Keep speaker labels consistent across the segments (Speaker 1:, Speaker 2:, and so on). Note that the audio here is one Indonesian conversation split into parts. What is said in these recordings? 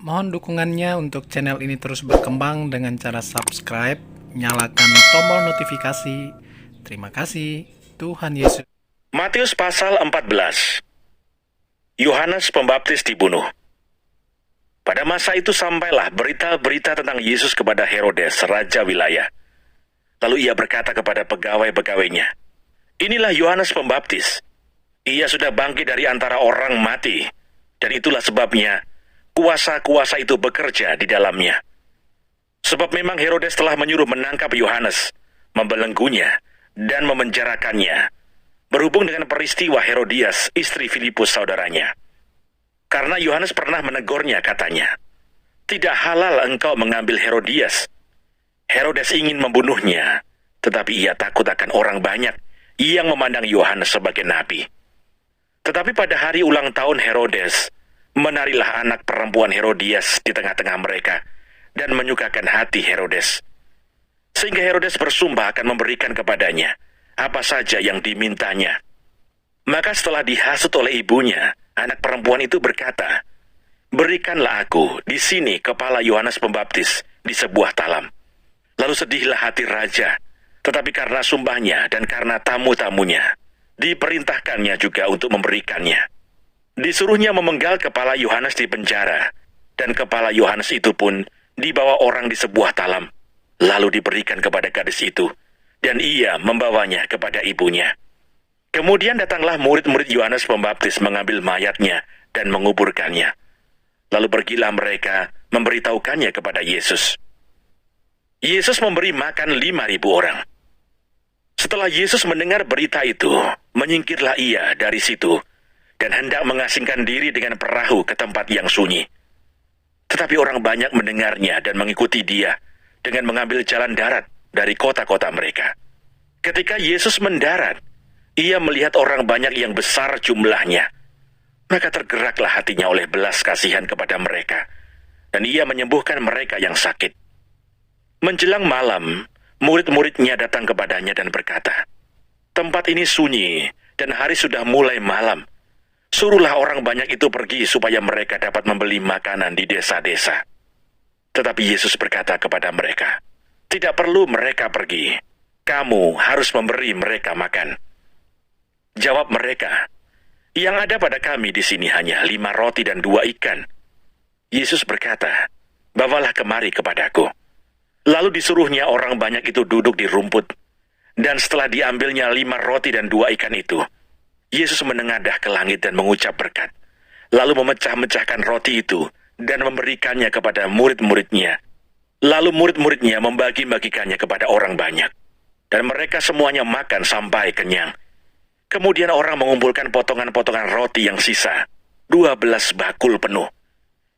Speaker 1: Mohon dukungannya untuk channel ini terus berkembang dengan cara subscribe, nyalakan tombol notifikasi. Terima kasih. Tuhan Yesus.
Speaker 2: Matius pasal 14. Yohanes Pembaptis dibunuh. Pada masa itu sampailah berita-berita tentang Yesus kepada Herodes, raja wilayah. Lalu ia berkata kepada pegawai-pegawainya, "Inilah Yohanes Pembaptis. Ia sudah bangkit dari antara orang mati, dan itulah sebabnya kuasa-kuasa itu bekerja di dalamnya." Sebab memang Herodes telah menyuruh menangkap Yohanes, membelenggunya, dan memenjarakannya, berhubung dengan peristiwa Herodias, istri Filipus saudaranya. Karena Yohanes pernah menegurnya, katanya, "Tidak halal engkau mengambil Herodias." Herodes ingin membunuhnya, tetapi ia takut akan orang banyak yang memandang Yohanes sebagai nabi. Tetapi pada hari ulang tahun Herodes, menarilah anak perempuan Herodias di tengah-tengah mereka, dan menyukakan hati Herodes. Sehingga Herodes bersumpah akan memberikan kepadanya apa saja yang dimintanya. Maka setelah dihasut oleh ibunya, anak perempuan itu berkata, "Berikanlah aku di sini kepala Yohanes Pembaptis di sebuah talam." Lalu sedihlah hati raja, tetapi karena sumpahnya dan karena tamu-tamunya, diperintahkannya juga untuk memberikannya. Disuruhnya memenggal kepala Yohanes di penjara, dan kepala Yohanes itu pun dibawa orang di sebuah talam, lalu diberikan kepada gadis itu, dan ia membawanya kepada ibunya. Kemudian datanglah murid-murid Yohanes Pembaptis mengambil mayatnya dan menguburkannya. Lalu pergilah mereka memberitahukannya kepada Yesus. Yesus memberi makan 5.000 orang. Setelah Yesus mendengar berita itu, menyingkirlah ia dari situ, dan hendak mengasingkan diri dengan perahu ke tempat yang sunyi. Tetapi orang banyak mendengarnya dan mengikuti dia, dengan mengambil jalan darat dari kota-kota mereka. Ketika Yesus mendarat, ia melihat orang banyak yang besar jumlahnya. Maka tergeraklah hatinya oleh belas kasihan kepada mereka, dan ia menyembuhkan mereka yang sakit. Menjelang malam, murid-muridnya datang kepadanya dan berkata, "Tempat ini sunyi, dan hari sudah mulai malam. Suruhlah orang banyak itu pergi supaya mereka dapat membeli makanan di desa-desa." Tetapi Yesus berkata kepada mereka, "Tidak perlu mereka pergi. Kamu harus memberi mereka makan." Jawab mereka, "Yang ada pada kami di sini hanya 5 roti dan 2 ikan." Yesus berkata, "Bawalah kemari kepadaku." Lalu disuruhnya orang banyak itu duduk di rumput. Dan setelah diambilnya 5 roti dan 2 ikan itu, Yesus menengadah ke langit dan mengucap berkat. Lalu memecah-mecahkan roti itu dan memberikannya kepada murid-muridnya. Lalu murid-muridnya membagi-bagikannya kepada orang banyak. Dan mereka semuanya makan sampai kenyang. Kemudian orang mengumpulkan potongan-potongan roti yang sisa, 12 bakul penuh.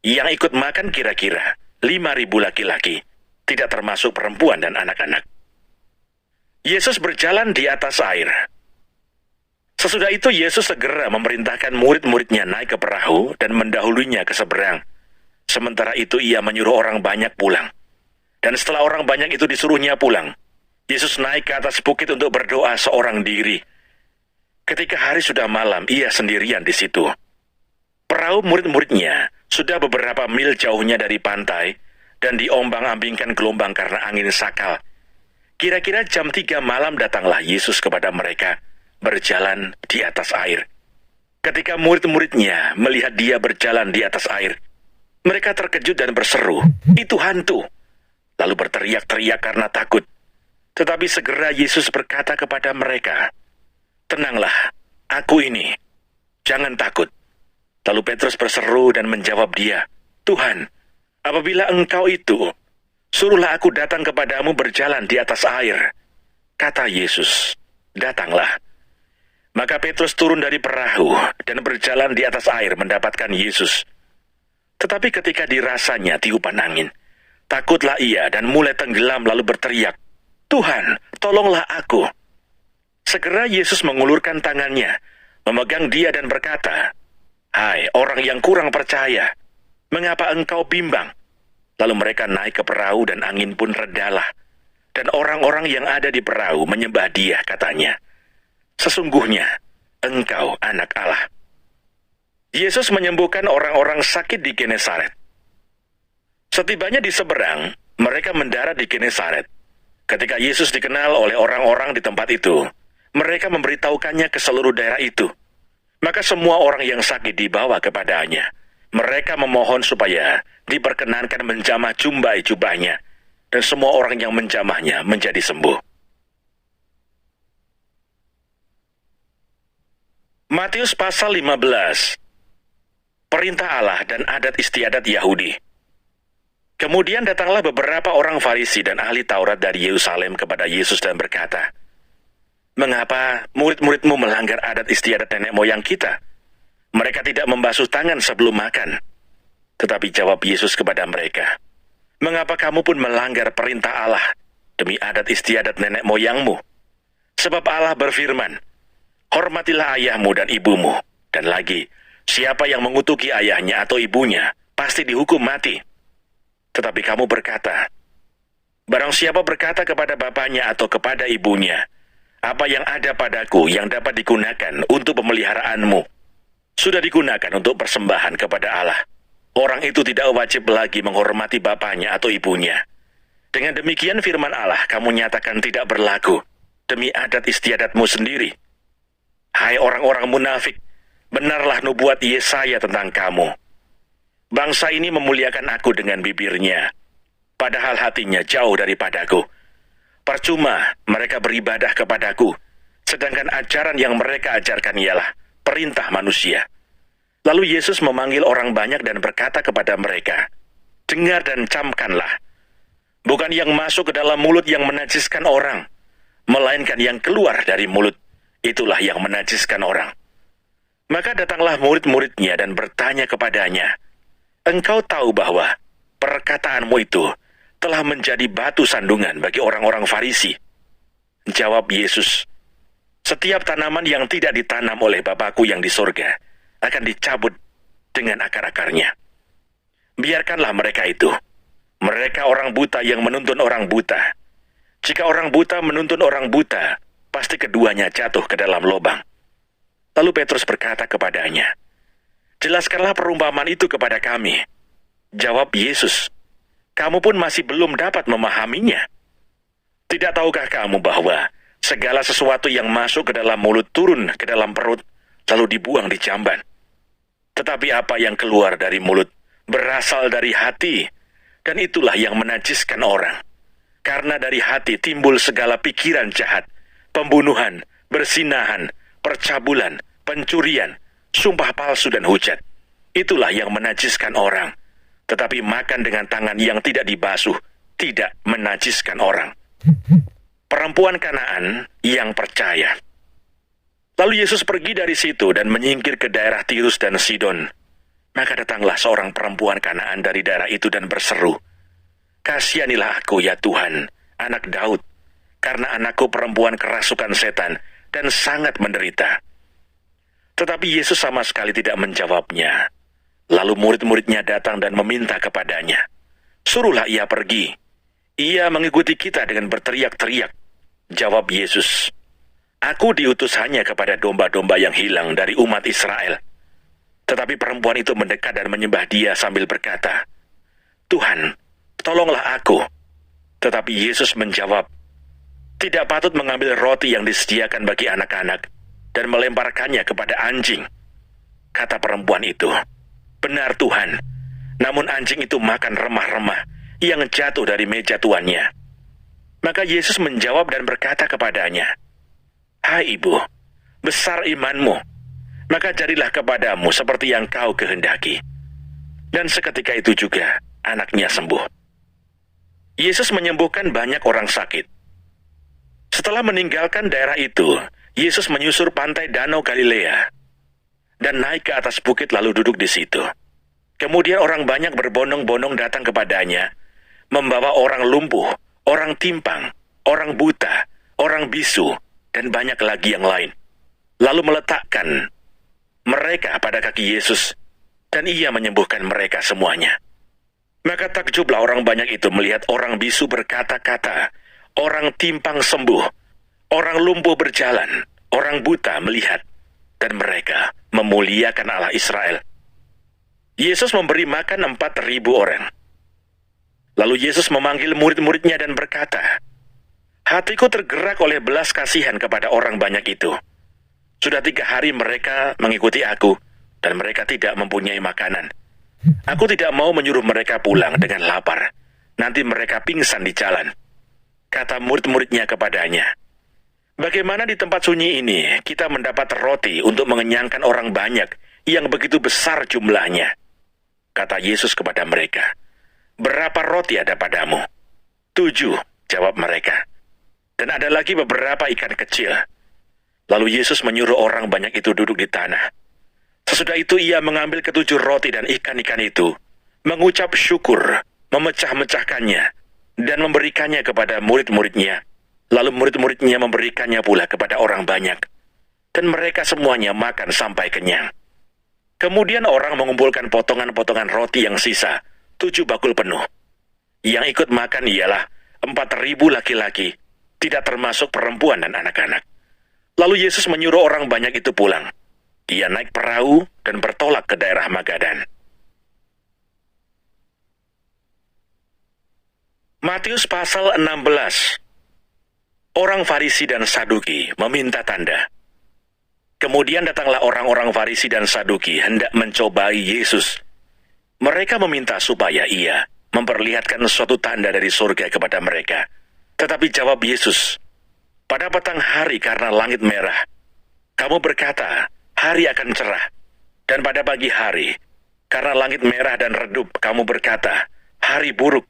Speaker 2: Yang ikut makan kira-kira 5.000 laki-laki, tidak termasuk perempuan dan anak-anak. Yesus berjalan di atas air. Sesudah itu Yesus segera memerintahkan murid-muridnya naik ke perahu dan mendahulunya ke seberang. Sementara itu ia menyuruh orang banyak pulang. Dan setelah orang banyak itu disuruhnya pulang, Yesus naik ke atas bukit untuk berdoa seorang diri. Ketika hari sudah malam, ia sendirian di situ. Perahu murid-muridnya sudah beberapa mil jauhnya dari pantai dan diombang-ambingkan gelombang karena angin sakal. Kira-kira jam 3 malam datanglah Yesus kepada mereka, berjalan di atas air. Ketika murid-muridnya melihat dia berjalan di atas air, mereka terkejut dan berseru, "Itu hantu!" Lalu berteriak-teriak karena takut. Tetapi segera Yesus berkata kepada mereka, "Tenanglah, aku ini. Jangan takut." Lalu Petrus berseru dan menjawab dia, "Tuhan, apabila engkau itu, suruhlah aku datang kepadamu berjalan di atas air." Kata Yesus, "Datanglah." Maka Petrus turun dari perahu dan berjalan di atas air mendapatkan Yesus. Tetapi ketika dirasanya tiupan angin, takutlah ia dan mulai tenggelam lalu berteriak, "Tuhan, tolonglah aku." Segera Yesus mengulurkan tangannya, memegang dia dan berkata, "Hai orang yang kurang percaya, mengapa engkau bimbang?" Lalu mereka naik ke perahu dan angin pun redalah. Dan orang-orang yang ada di perahu menyembah dia, katanya, "Sesungguhnya engkau anak Allah." Yesus menyembuhkan orang-orang sakit di Genesaret. Setibanya di seberang, mereka mendarat di Genesaret. Ketika Yesus dikenal oleh orang-orang di tempat itu, mereka memberitahukannya ke seluruh daerah itu. Maka semua orang yang sakit dibawa kepadanya. Mereka memohon supaya diperkenankan menjamah jubahnya, dan semua orang yang menjamahnya menjadi sembuh. Matius pasal 15. Perintah Allah dan adat istiadat Yahudi. Kemudian datanglah beberapa orang Farisi dan ahli Taurat dari Yerusalem kepada Yesus dan berkata, "Mengapa murid-muridmu melanggar adat istiadat nenek moyang kita? Mereka tidak membasuh tangan sebelum makan." Tetapi jawab Yesus kepada mereka, "Mengapa kamu pun melanggar perintah Allah demi adat istiadat nenek moyangmu? Sebab Allah berfirman, 'Hormatilah ayahmu dan ibumu,' dan lagi, 'Siapa yang mengutuki ayahnya atau ibunya, pasti dihukum mati.' Tetapi kamu berkata, 'Barang siapa berkata kepada bapaknya atau kepada ibunya, apa yang ada padaku yang dapat digunakan untuk pemeliharaanmu, sudah digunakan untuk persembahan kepada Allah. Orang itu tidak wajib lagi menghormati bapaknya atau ibunya. Dengan demikian firman Allah kamu nyatakan tidak berlaku demi adat istiadatmu sendiri. Hai orang-orang munafik, benarlah nubuat Yesaya tentang kamu. Bangsa ini memuliakan aku dengan bibirnya, padahal hatinya jauh daripadaku. Percuma mereka beribadah kepadaku, sedangkan ajaran yang mereka ajarkan ialah perintah manusia." Lalu Yesus memanggil orang banyak dan berkata kepada mereka, "Dengar dan camkanlah. Bukan yang masuk ke dalam mulut yang menajiskan orang, melainkan yang keluar dari mulut, itulah yang menajiskan orang." Maka datanglah murid-muridnya dan bertanya kepadanya, "Engkau tahu bahwa perkataanmu itu telah menjadi batu sandungan bagi orang-orang Farisi?" Jawab Yesus, "Setiap tanaman yang tidak ditanam oleh Bapakku yang di sorga akan dicabut dengan akar-akarnya. Biarkanlah mereka itu. Mereka orang buta yang menuntun orang buta. Jika orang buta menuntun orang buta, pasti keduanya jatuh ke dalam lubang." Lalu Petrus berkata kepadanya, "Jelaskanlah perumpamaan itu kepada kami." Jawab Yesus, "Kamu pun masih belum dapat memahaminya. Tidak tahukah kamu bahwa segala sesuatu yang masuk ke dalam mulut turun ke dalam perut, lalu dibuang di jamban? Tetapi apa yang keluar dari mulut berasal dari hati, dan itulah yang menajiskan orang. Karena dari hati timbul segala pikiran jahat, pembunuhan, berzinahan, percabulan, pencurian, sumpah palsu dan hujat. Itulah yang menajiskan orang. Tetapi makan dengan tangan yang tidak dibasuh tidak menajiskan orang." Perempuan Kanaan yang percaya. Lalu Yesus pergi dari situ dan menyingkir ke daerah Tirus dan Sidon. Maka datanglah seorang perempuan Kanaan dari daerah itu dan berseru, "Kasihanilah aku ya Tuhan, anak Daud, karena anakku perempuan kerasukan setan dan sangat menderita." Tetapi Yesus sama sekali tidak menjawabnya. Lalu murid-muridnya datang dan meminta kepadanya, "Suruhlah ia pergi. Ia mengikuti kita dengan berteriak-teriak." Jawab Yesus, "Aku diutus hanya kepada domba-domba yang hilang dari umat Israel." Tetapi perempuan itu mendekat dan menyembah Dia sambil berkata, "Tuhan, tolonglah aku." Tetapi Yesus menjawab, "Tidak patut mengambil roti yang disediakan bagi anak-anak dan melemparkannya kepada anjing." Kata perempuan itu, "Benar Tuhan, namun anjing itu makan remah-remah yang jatuh dari meja tuannya." Maka Yesus menjawab dan berkata kepadanya, "Hai ibu, besar imanmu, maka jadilah kepadamu seperti yang kau kehendaki." Dan seketika itu juga anaknya sembuh. Yesus menyembuhkan banyak orang sakit. Setelah meninggalkan daerah itu, Yesus menyusur pantai Danau Galilea dan naik ke atas bukit lalu duduk di situ. Kemudian orang banyak berbondong-bondong datang kepadanya, membawa orang lumpuh, orang timpang, orang buta, orang bisu, dan banyak lagi yang lain. Lalu meletakkan mereka pada kaki Yesus, dan Ia menyembuhkan mereka semuanya. Maka takjublah orang banyak itu melihat orang bisu berkata-kata, orang timpang sembuh, orang lumpuh berjalan, orang buta melihat, dan mereka memuliakan Allah Israel. Yesus memberi makan 4.000 orang. Lalu Yesus memanggil murid-muridnya dan berkata, "Hatiku tergerak oleh belas kasihan kepada orang banyak itu. Sudah 3 hari mereka mengikuti aku, dan mereka tidak mempunyai makanan. Aku tidak mau menyuruh mereka pulang dengan lapar. Nanti mereka pingsan di jalan." Kata murid-muridnya kepadanya, "Bagaimana di tempat sunyi ini kita mendapat roti untuk mengenyangkan orang banyak yang begitu besar jumlahnya?" Kata Yesus kepada mereka, "Berapa roti ada padamu?" 7, jawab mereka. "Dan ada lagi beberapa ikan kecil." Lalu Yesus menyuruh orang banyak itu duduk di tanah. Sesudah itu ia mengambil 7 roti dan ikan-ikan itu, mengucap syukur, memecah-mecahkannya, dan memberikannya kepada murid-muridnya. Lalu murid-muridnya memberikannya pula kepada orang banyak. Dan mereka semuanya makan sampai kenyang. Kemudian orang mengumpulkan potongan-potongan roti yang sisa, 7 bakul penuh. Yang ikut makan ialah 4.000 laki-laki, tidak termasuk perempuan dan anak-anak. Lalu Yesus menyuruh orang banyak itu pulang. Ia naik perahu dan bertolak ke daerah Magadan. Matius pasal 16. Orang Farisi dan Saduki meminta tanda. Kemudian datanglah orang-orang Farisi dan Saduki hendak mencobai Yesus. Mereka meminta supaya ia memperlihatkan suatu tanda dari surga kepada mereka. Tetapi jawab Yesus, "Pada petang hari karena langit merah, kamu berkata, hari akan cerah. Dan pada pagi hari, karena langit merah dan redup, kamu berkata, hari buruk.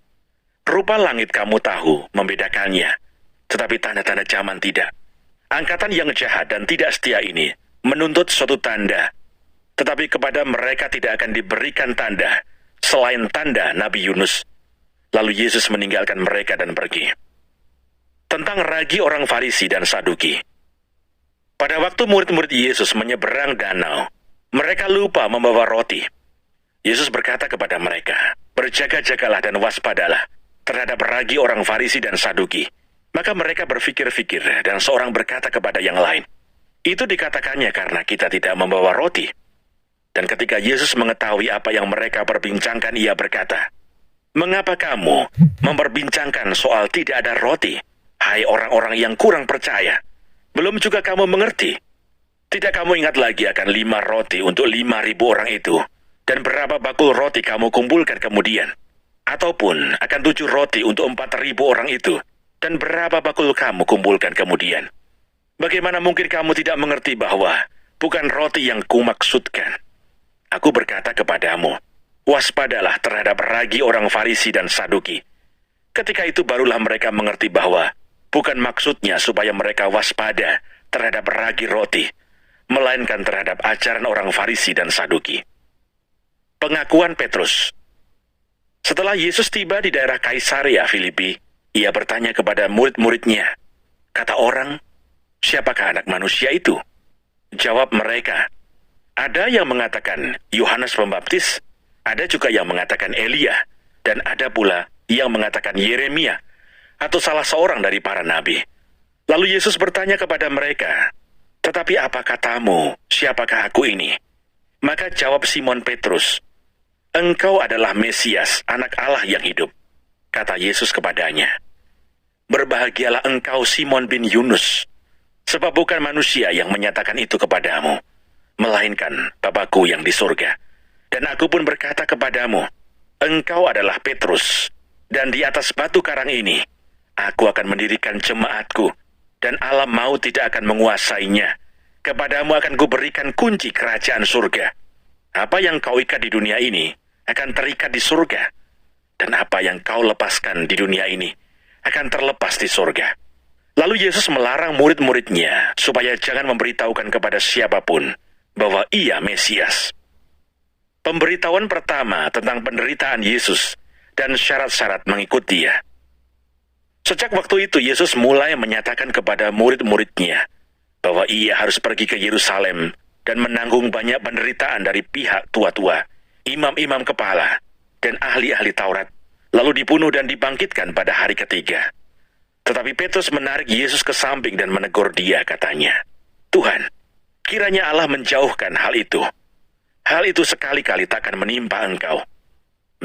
Speaker 2: Rupa langit kamu tahu membedakannya, tetapi tanda-tanda zaman tidak. Angkatan yang jahat dan tidak setia ini menuntut suatu tanda, tetapi kepada mereka tidak akan diberikan tanda selain tanda Nabi Yunus." Lalu Yesus meninggalkan mereka dan pergi. Tentang ragi orang Farisi dan Saduki. Pada waktu murid-murid Yesus menyeberang danau, mereka lupa membawa roti. Yesus berkata kepada mereka, "Berjaga-jagalah dan waspadalah terhadap ragi orang Farisi dan Saduki." Maka mereka berfikir-fikir dan seorang berkata kepada yang lain, "Itu dikatakannya karena kita tidak membawa roti." Dan ketika Yesus mengetahui apa yang mereka perbincangkan, ia berkata, "Mengapa kamu memperbincangkan soal tidak ada roti? Hai orang-orang yang kurang percaya, belum juga kamu mengerti? Tidak kamu ingat lagi akan 5 roti untuk 5.000 orang itu? Dan berapa bakul roti kamu kumpulkan kemudian? Ataupun akan 7 roti untuk 4.000 orang itu? Dan berapa bakul kamu kumpulkan kemudian? Bagaimana mungkin kamu tidak mengerti bahwa bukan roti yang kumaksudkan? Aku berkata kepadamu, waspadalah terhadap ragi orang Farisi dan Saduki." Ketika itu barulah mereka mengerti bahwa bukan maksudnya supaya mereka waspada terhadap ragi roti, melainkan terhadap ajaran orang Farisi dan Saduki. Pengakuan Petrus. Setelah Yesus tiba di daerah Kaisarea Filipi, ia bertanya kepada murid-muridnya, "Kata orang, siapakah Anak Manusia itu?" Jawab mereka, "Ada yang mengatakan Yohanes Pembaptis, ada juga yang mengatakan Elia, dan ada pula yang mengatakan Yeremia, atau salah seorang dari para nabi." Lalu Yesus bertanya kepada mereka, "Tetapi apa katamu, siapakah aku ini?" Maka jawab Simon Petrus, "Engkau adalah Mesias, Anak Allah yang hidup." Kata Yesus kepadanya, "Berbahagialah engkau Simon bin Yunus, sebab bukan manusia yang menyatakan itu kepadamu, melainkan Bapa-Ku yang di surga. Dan aku pun berkata kepadamu, engkau adalah Petrus, dan di atas batu karang ini, aku akan mendirikan jemaatku, dan alam maut tidak akan menguasainya. Kepadamu akan kuberikan kunci kerajaan surga. Apa yang kau ikat di dunia ini, akan terikat di surga. Dan apa yang kau lepaskan di dunia ini, akan terlepas di surga." Lalu Yesus melarang murid-muridnya supaya jangan memberitahukan kepada siapapun bahwa ia Mesias. Pemberitahuan pertama tentang penderitaan Yesus dan syarat-syarat mengikut Dia. Sejak waktu itu Yesus mulai menyatakan kepada murid-muridnya bahwa ia harus pergi ke Yerusalem dan menanggung banyak penderitaan dari pihak tua-tua, imam-imam kepala, dan ahli-ahli Taurat, lalu dibunuh dan dibangkitkan pada hari ketiga. Tetapi Petrus menarik Yesus ke samping dan menegur dia, katanya, "Tuhan, kiranya Allah menjauhkan hal itu. Hal itu sekali-kali takkan menimpa engkau."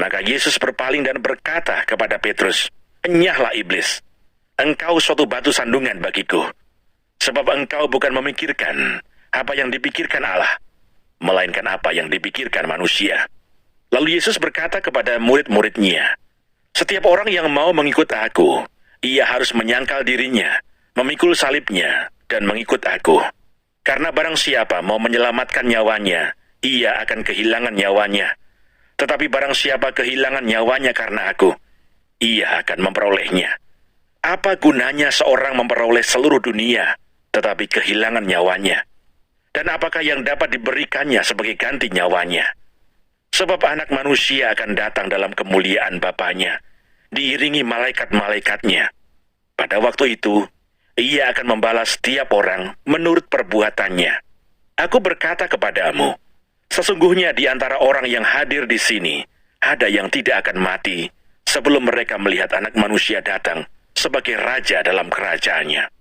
Speaker 2: Maka Yesus berpaling dan berkata kepada Petrus, "Enyahlah iblis, engkau suatu batu sandungan bagiku, sebab engkau bukan memikirkan apa yang dipikirkan Allah, melainkan apa yang dipikirkan manusia." Lalu Yesus berkata kepada murid-muridnya, "Setiap orang yang mau mengikut aku, ia harus menyangkal dirinya, memikul salibnya, dan mengikut aku. Karena barang siapa mau menyelamatkan nyawanya, ia akan kehilangan nyawanya. Tetapi barang siapa kehilangan nyawanya karena aku, ia akan memperolehnya. Apa gunanya seorang memperoleh seluruh dunia, tetapi kehilangan nyawanya? Dan apakah yang dapat diberikannya sebagai ganti nyawanya? Sebab anak manusia akan datang dalam kemuliaan Bapanya, diiringi malaikat-malaikatnya. Pada waktu itu, ia akan membalas setiap orang menurut perbuatannya. Aku berkata kepadamu, sesungguhnya di antara orang yang hadir di sini, ada yang tidak akan mati sebelum mereka melihat Anak Manusia datang sebagai Raja dalam kerajaannya."